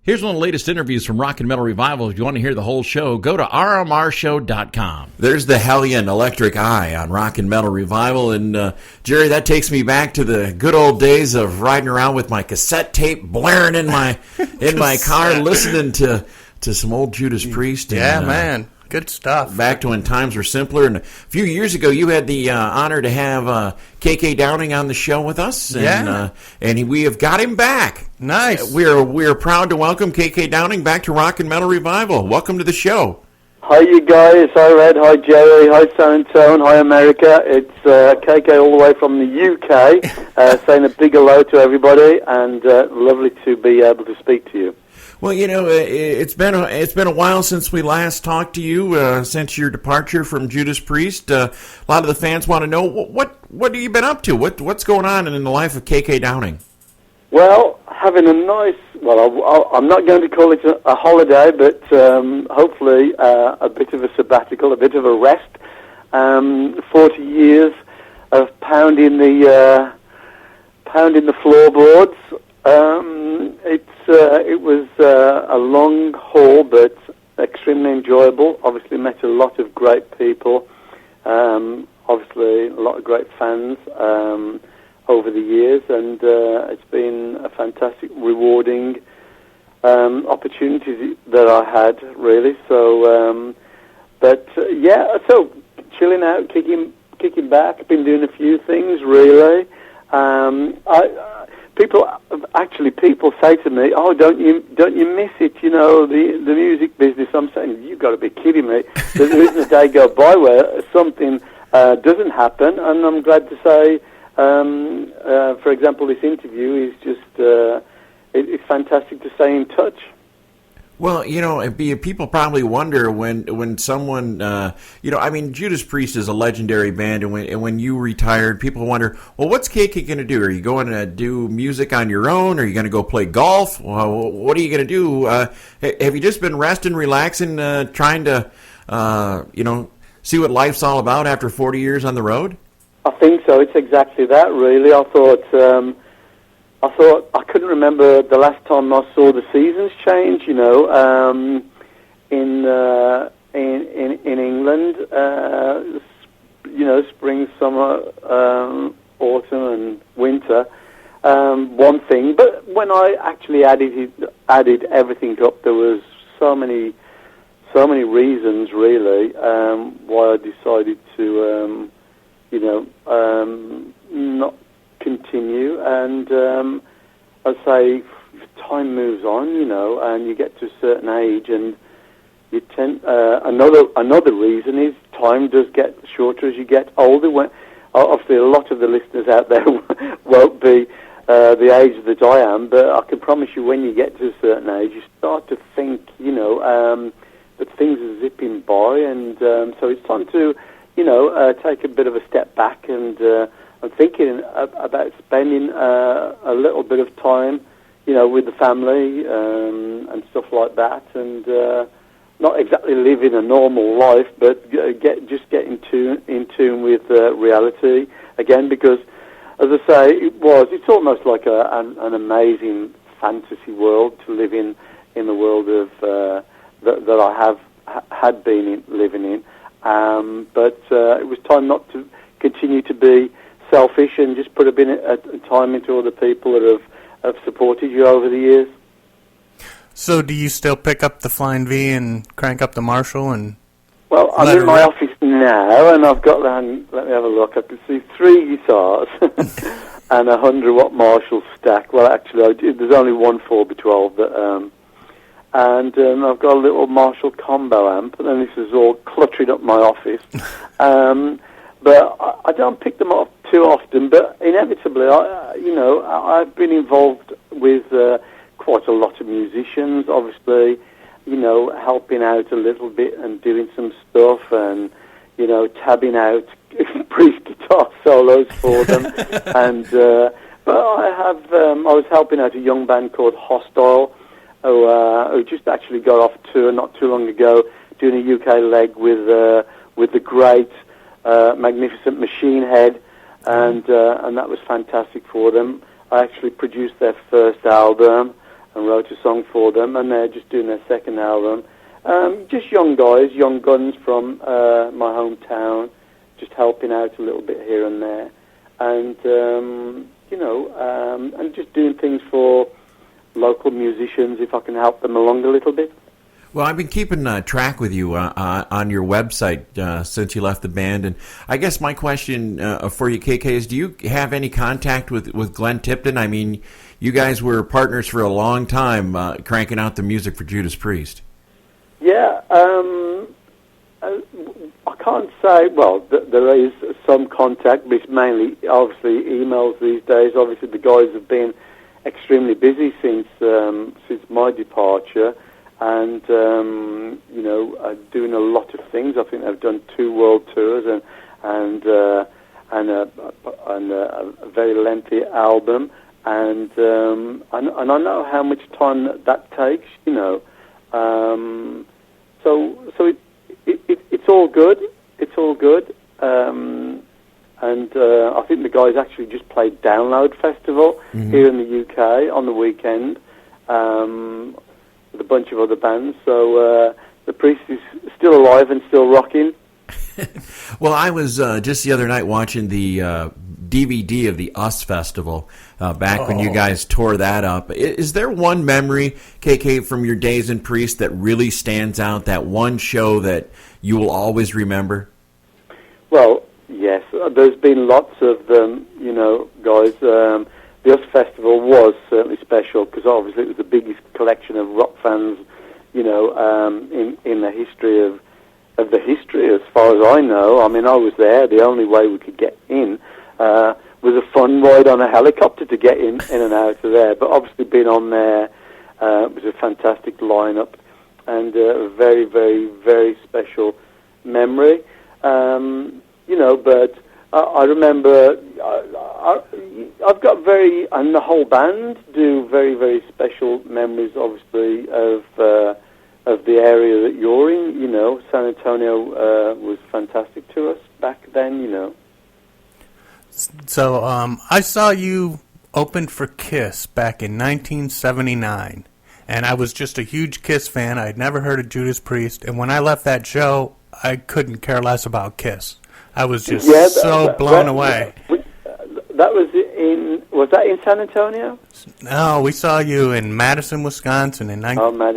Here's one of the latest interviews from Rock and Metal Revival. If you want to hear the whole show, go to rmrshow.com. There's the Hellion Electric Eye on Rock and Metal Revival. And, Jerry, that takes me back to the good old days of riding around with my cassette tape blaring in my car, listening to some old Judas Priest. And, man. Good stuff. Back to when times were simpler. And a few years ago, you had the honor to have KK Downing on the show with us. And, and we have got him back. Nice. We're proud to welcome KK Downing back to Rock and Metal Revival. Welcome to the show. Hi, you guys. Hi, Red. Hi, Jerry. Hi, San Antonio. Hi, America. It's KK all the way from the UK, saying a big hello to everybody, and lovely to be able to speak to you. Well, you know, it's been a while since we last talked to you, since your departure from Judas Priest. A lot of the fans want to know what have you been up to? What's going on in the life of KK Downing? Well, having a nice. Well, I'm not going to call it a holiday, but hopefully a bit of a sabbatical, a bit of a rest. 40 years of pounding the floorboards. It was a long haul, but extremely enjoyable. Obviously met a lot of great people. Obviously a lot of great fans over the years, and it's been a fantastic, rewarding opportunity that I had, really. So, so chilling out, kicking back. Been doing a few things, really. People say to me, "Oh, don't you miss it? You know, the music business." I'm saying, "You've got to be kidding me." There isn't a day go by where something doesn't happen, and I'm glad to say, for example, this interview is just it's fantastic to stay in touch. Well, you know, people probably wonder when someone, I mean, Judas Priest is a legendary band, and when you retired, people wonder, well, what's KK going to do? Are you going to do music on your own? Are you going to go play golf? Well, what are you going to do? Have you just been resting, relaxing, trying to, see what life's all about after 40 years on the road? I think so. It's exactly that, really. I thought I couldn't remember the last time I saw the seasons change. You know, in England, spring, summer, autumn, and winter. One thing, but when I actually added everything up, there was so many reasons, really, why I decided to, not continue. And I'd say time moves on, and you get to a certain age, and you tend. Another reason is time does get shorter as you get older. Obviously, a lot of the listeners out there won't be the age that I am, but I can promise you, when you get to a certain age, you start to think, that things are zipping by, and so it's time to, take a bit of a step back, and I'm thinking about spending a little bit of time, with the family and stuff like that, and not exactly living a normal life, but get in tune with reality again, because, as I say, it's almost like an amazing fantasy world to live in the world of that I had been living in. But it was time not to continue to be selfish and just put a bit of time into other people that have supported you over the years. So do you still pick up the Flying V and crank up the Marshall? Well, I'm in my office now, and I've got, let me have a look, I can see 3 guitars and a 100-watt Marshall stack. Well, actually, there's only one 4x12, but, and I've got a little Marshall combo amp, and then this is all cluttering up my office. But I don't pick them up too often, but inevitably, I've been involved with quite a lot of musicians, obviously, helping out a little bit and doing some stuff, and, tabbing out Priest guitar solos for them. And but I was helping out a young band called Hostile, who just actually got off tour not too long ago, doing a UK leg with the great, magnificent Machine Head, and that was fantastic for them. I actually produced their first album, and wrote a song for them, and they're just doing their second album. Just young guys, young guns from my hometown, just helping out a little bit here and there, and and just doing things for local musicians if I can help them along a little bit. Well, I've been keeping track with you on your website since you left the band, and I guess my question for you, KK, is do you have any contact with Glenn Tipton? I mean, you guys were partners for a long time cranking out the music for Judas Priest. Yeah, I can't say, well, there is some contact, but it's mainly, obviously, emails these days. Obviously, the guys have been extremely busy since my departure, and doing a lot of things. I think they've done 2 world tours and a very lengthy album, and I know how much time that takes. So it's all good. It's all good. And I think the guys actually just played Download Festival here in the UK on the weekend with a bunch of other bands. So the Priest is still alive and still rocking. Well, I was just the other night watching the DVD of the Us Festival back when you guys tore that up. Is there one memory, KK, from your days in Priest that really stands out, that one show that you will always remember? Well, yes. There's been lots of them, guys. The Us Festival was certainly special because obviously it was the biggest collection of rock fans, in the history of the history, as far as I know. I mean, I was there. The only way we could get in was a fun ride on a helicopter to get in and out of there. But obviously being on there, it was a fantastic lineup and a very, very, very special memory. But I remember I've got and the whole band do very, very special memories, obviously, of the area that you're in. San Antonio was fantastic to us back then. So I saw you open for Kiss back in 1979, and I was just a huge Kiss fan. I had never heard of Judas Priest, and when I left that show, I couldn't care less about Kiss. I was just blown away. Was that in San Antonio? No, we saw you in Madison, Wisconsin in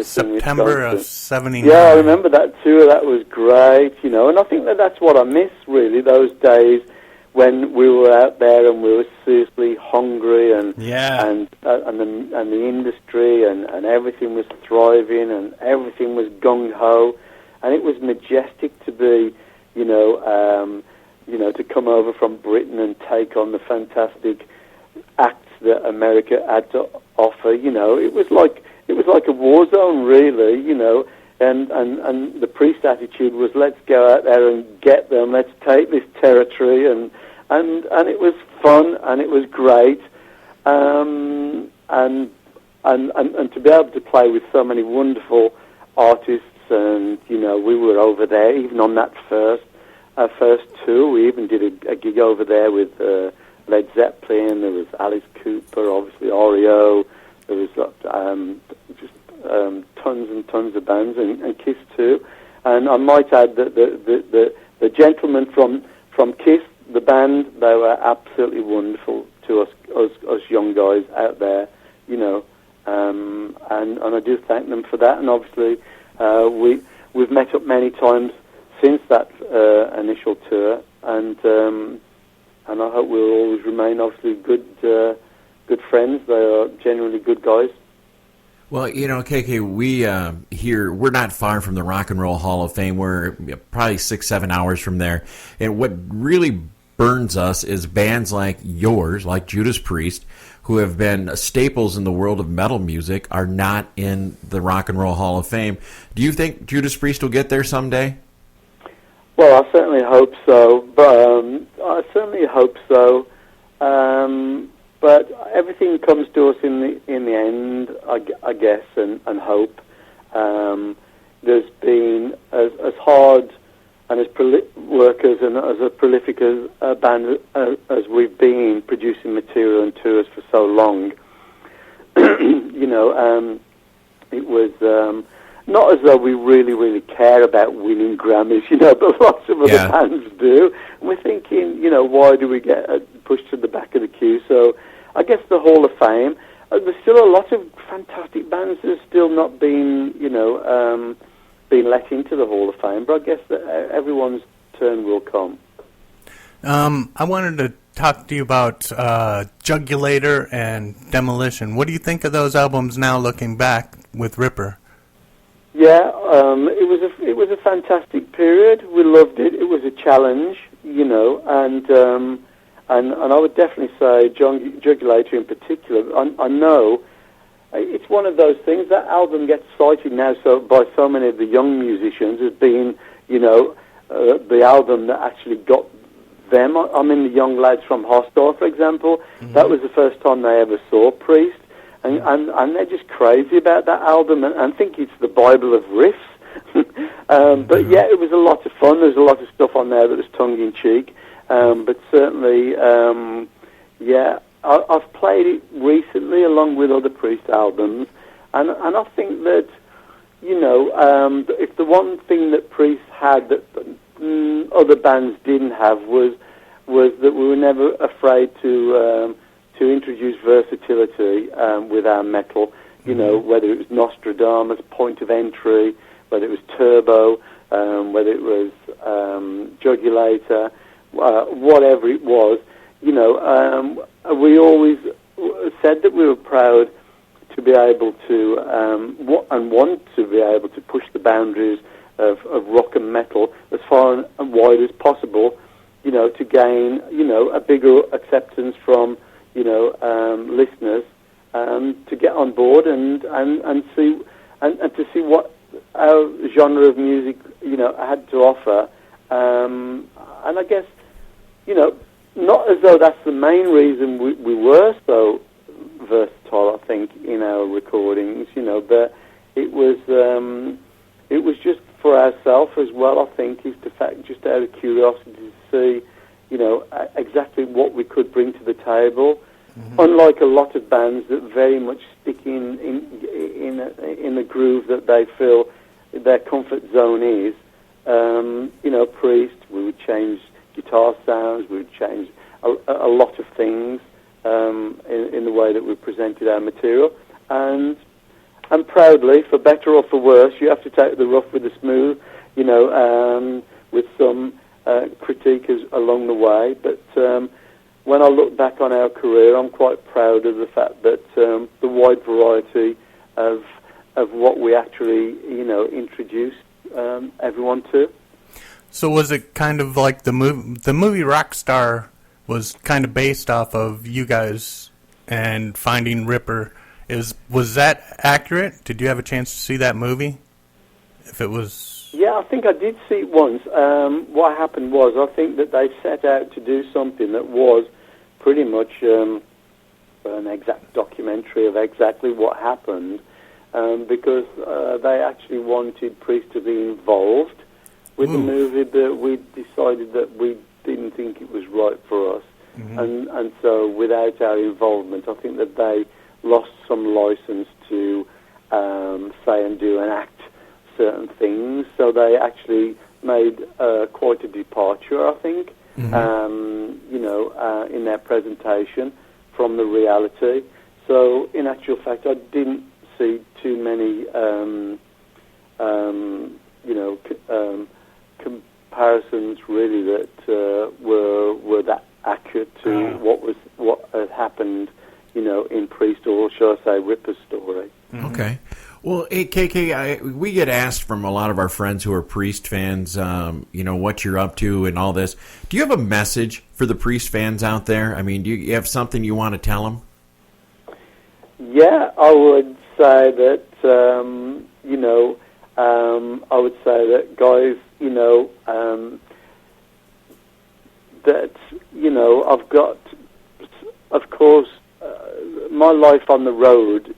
September of 79. Yeah, I remember that tour. That was great, and I think that's what I miss, really, those days when we were out there and we were seriously hungry and the industry and everything was thriving and everything was gung-ho, and it was majestic to be, to come over from Britain and take on the fantastic acts that America had to offer. It was like a war zone, really. And the Priest attitude was, let's go out there and get them. Let's take this territory, and it was fun and it was great. And to be able to play with so many wonderful artists, and we were over there even on that first tour. We even did a gig over there with Led Zeppelin. There was Alice Cooper, obviously REO. There was tons and tons of bands, and Kiss too. And I might add that the gentlemen from Kiss, the band, they were absolutely wonderful to us young guys out there, and I do thank them for that. And obviously, we've met up many times since that initial tour, and I hope we'll always remain obviously good friends. They are genuinely good guys. Well, KK, we're not far from the Rock and Roll Hall of Fame. We're probably 6-7 hours from there. And what really burns us is bands like yours, like Judas Priest, who have been staples in the world of metal music, are not in the Rock and Roll Hall of Fame. Do you think Judas Priest will get there someday? Well, I certainly hope so. But everything comes to us in the end, I guess, and hope. There's been as hard and as workers and as a prolific a band as we've been producing material and tours for so long. it was not as though we really care about winning Grammys, but lots of other bands do. And we're thinking, why do we get pushed to the back of the queue? So I guess the Hall of Fame, there's still a lot of fantastic bands that have still not been, been let into the Hall of Fame, but I guess that everyone's turn will come. I wanted to talk to you about Jugulator and Demolition. What do you think of those albums now, looking back with Ripper? Yeah, it was a fantastic period. We loved it. It was a challenge, and I would definitely say Jugulator in particular. I know it's one of those things. That album gets cited now by so many of the young musicians as being, the album that actually got them. I mean, the young lads from Hostile, for example. Mm-hmm. That was the first time they ever saw Priest. And they're just crazy about that album and think it's the Bible of riffs. But yeah, it was a lot of fun. There's a lot of stuff on there that was tongue-in-cheek. But certainly, I've played it recently along with other Priest albums. And I think that, if the one thing that Priest had that other bands didn't have was that we were never afraid to introduce versatility with our metal, whether it was Nostradamus, Point of Entry, whether it was Turbo, whether it was Jugulator, whatever it was, we always said that we were proud to be able to, and want to be able to push the boundaries of rock and metal as far and wide as possible, to gain, a bigger acceptance from listeners, to get on board and see and to see what our genre of music had to offer, and I guess not as though that's the main reason we were so versatile. I think in our recordings, but it was just for ourselves as well. I think is the fact, just out of curiosity to see. Exactly what we could bring to the table. Mm-hmm. Unlike a lot of bands that very much stick in the groove that they feel their comfort zone is, Priest, we would change guitar sounds, we would change a lot of things in the way that we presented our material. And proudly, for better or for worse, you have to take the rough with the smooth, with some critique along the way, but when I look back on our career, I'm quite proud of the fact that the wide variety of what we actually introduced everyone to. So was it kind of like the movie Rockstar was kind of based off of you guys and finding Ripper? Was that accurate? Did you have a chance to see that movie? If it was. Yeah, I think I did see it once. What happened was, I think that they set out to do something that was pretty much an exact documentary of exactly what happened, because they actually wanted Priest to be involved with the movie, but we decided that we didn't think it was right for us. Mm-hmm. And so without our involvement, I think that they lost some license to say and do and act certain things, so they actually made quite a departure, I think, in their presentation from the reality. So, in actual fact, I didn't see too many, comparisons really that were that accurate to what had happened, in Priest, or shall I say, Ripper's story. Mm-hmm. Okay. Well, hey, KK, we get asked from a lot of our friends who are Priest fans, what you're up to and all this. Do you have a message for the Priest fans out there? I mean, do you have something you want to tell them? Yeah, I would say that, I would say that, guys, I've got, of course, my life on the road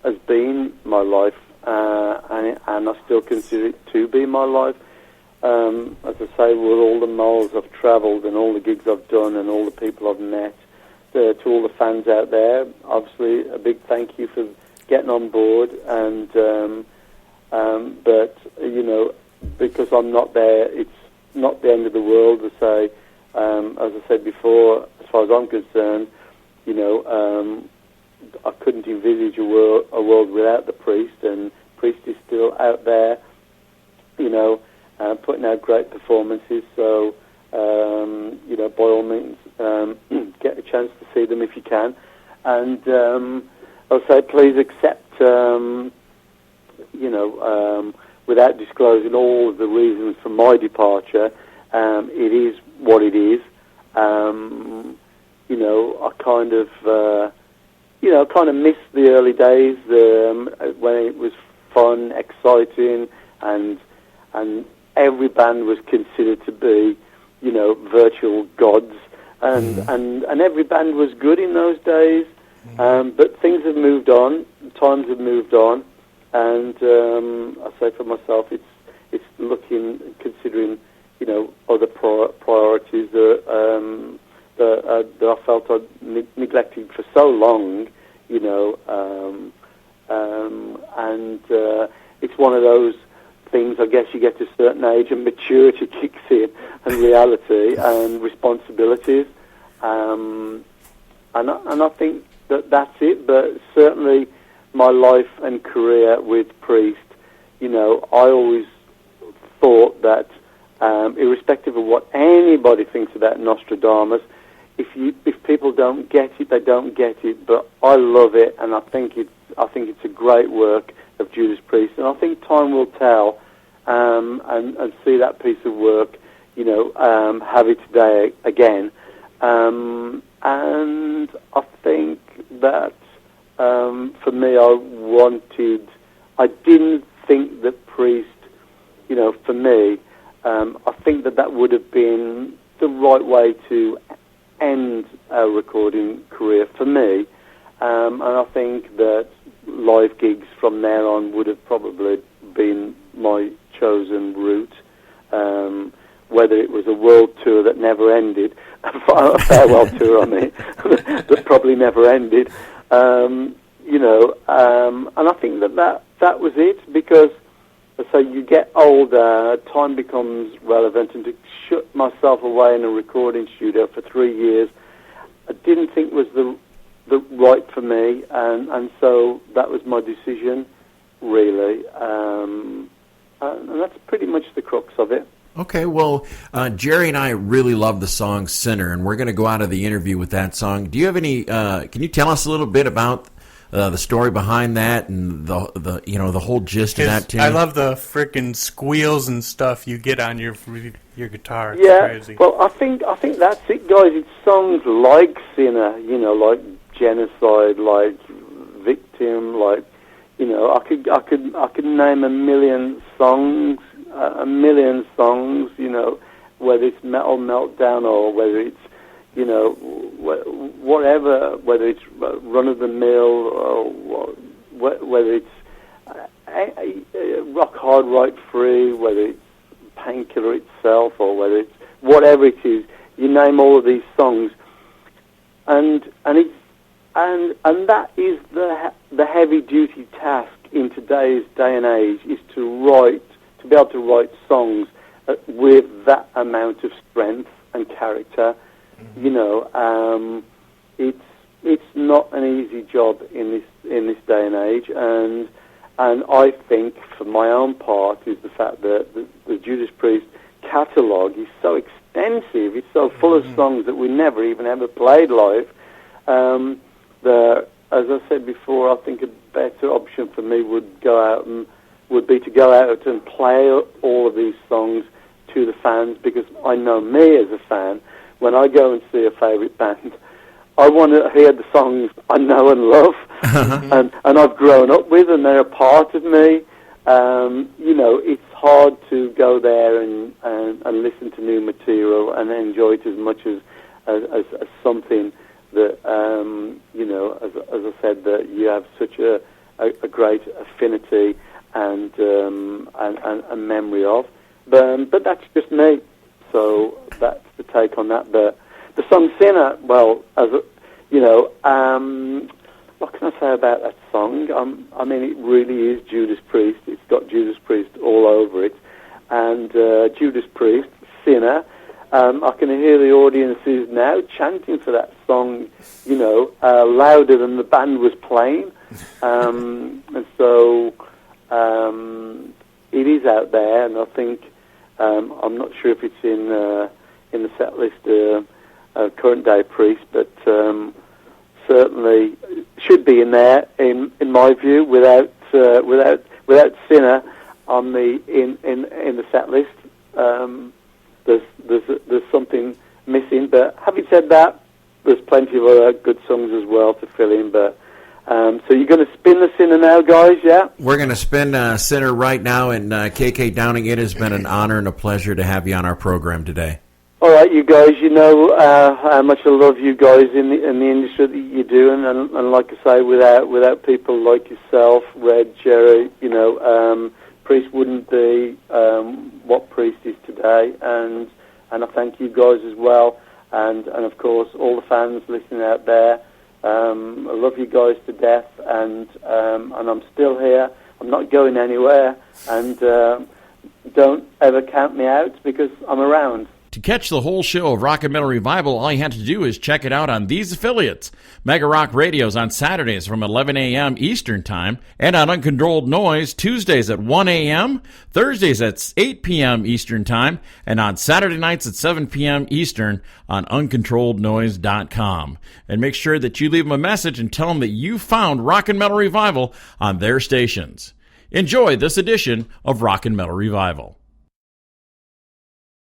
has been my life, and I still consider it to be my life. As I say, with all the miles I've travelled and all the gigs I've done and all the people I've met, to all the fans out there, obviously a big thank you for getting on board, and but because I'm not there, it's not the end of the world. To say, as I said before, as far as I'm concerned, I couldn't envisage a world without the Priest, and Priest is still out there, putting out great performances. So, by all means, get a chance to see them if you can. And I'll say, please accept, without disclosing all of the reasons for my departure, it is what it is. I kind of miss the early days when it was fun, exciting, and every band was considered to be, virtual gods, and every band was good in those days. But things have moved on, times have moved on, and I say for myself, it's considering, other priorities that I felt I'd neglected for so long, and it's one of those things. I guess you get to a certain age and maturity kicks in, and reality and responsibilities, and I think that's it. But certainly, my life and career with Priest, I always thought that, irrespective of what anybody thinks about Nostradamus, if people don't get it, they don't get it. But I love it, and I think it's a great work of Judas Priest, and I think time will tell, and see that piece of work, have it today again, and I think that for me, I didn't think that Priest, for me, I think that would have been the right way to end a recording career for me, and I think that live gigs from there on would have probably been my chosen route, whether it was a world tour that never ended, a farewell tour on it that probably never ended, and I think that was it, because so you get older, time becomes relevant, and to shut myself away in a recording studio for 3 years, I didn't think was the right for me, and so that was my decision, really, and that's pretty much the crux of it. Okay, well, Jerry and I really love the song "Sinner," and we're going to go out of the interview with that song. Do you have any? Can you tell us a little bit about the story behind that and the whole gist of that tune? I love the frickin' squeals and stuff you get on your guitar. It's crazy. Well, I think that's it, guys. It's songs like "Sinner," like "Genocide," like "Victim," like I could name a million songs, whether it's Metal Meltdown or whether it's whatever, whether it's Run of the Mill or whether it's Rock Hard, Right Free, whether it's Painkiller itself, or whether it's whatever it is. You name all of these songs, and that is the heavy duty task in today's day and age, is to be able to write songs with that amount of strength and character. It's not an easy job in this day and age, and I think, for my own part, is the fact that the Judas Priest catalogue is so extensive. It's so full of songs that we never even ever played live. As I said before, I think a better option for me would be to go out and play all of these songs to the fans, because I know me as a fan. When I go and see a favourite band, I want to hear the songs I know and love, and I've grown up with, and they're a part of me. It's hard to go there and listen to new material and enjoy it as much as something that, as I said, that you have such a great affinity and a memory of. But that's just me. So that's the take on that. But the song "Sinner," well, what can I say about that song? I mean, it really is Judas Priest. It's got Judas Priest all over it. And Judas Priest, Sinner. I can hear the audiences now chanting for that song, louder than the band was playing. And so it is out there, and I think, I'm not sure if it's in the set list current day Priest, but certainly should be in there, in my view, without Sinner on in the set list. There's something missing, but having said that, there's plenty of other good songs as well to fill in. But so you're going to spin the Sinner now, guys? Yeah, we're going to spin Sinner right now. And KK Downing, it has been an honor and a pleasure to have you on our program today. All right, you guys. You know how much I love you guys in the industry that you do, and like I say, without people like yourself, Red, Jerry, Priest wouldn't be what Priest is today, and I thank you guys as well, and of course all the fans listening out there. I love you guys to death, and I'm still here. I'm not going anywhere, and don't ever count me out because I'm around. To catch the whole show of Rock and Metal Revival, all you have to do is check it out on these affiliates. Mega Rock Radio's on Saturdays from 11 a.m. Eastern Time, and on Uncontrolled Noise Tuesdays at 1 a.m., Thursdays at 8 p.m. Eastern Time, and on Saturday nights at 7 p.m. Eastern on UncontrolledNoise.com. And make sure that you leave them a message and tell them that you found Rock and Metal Revival on their stations. Enjoy this edition of Rock and Metal Revival.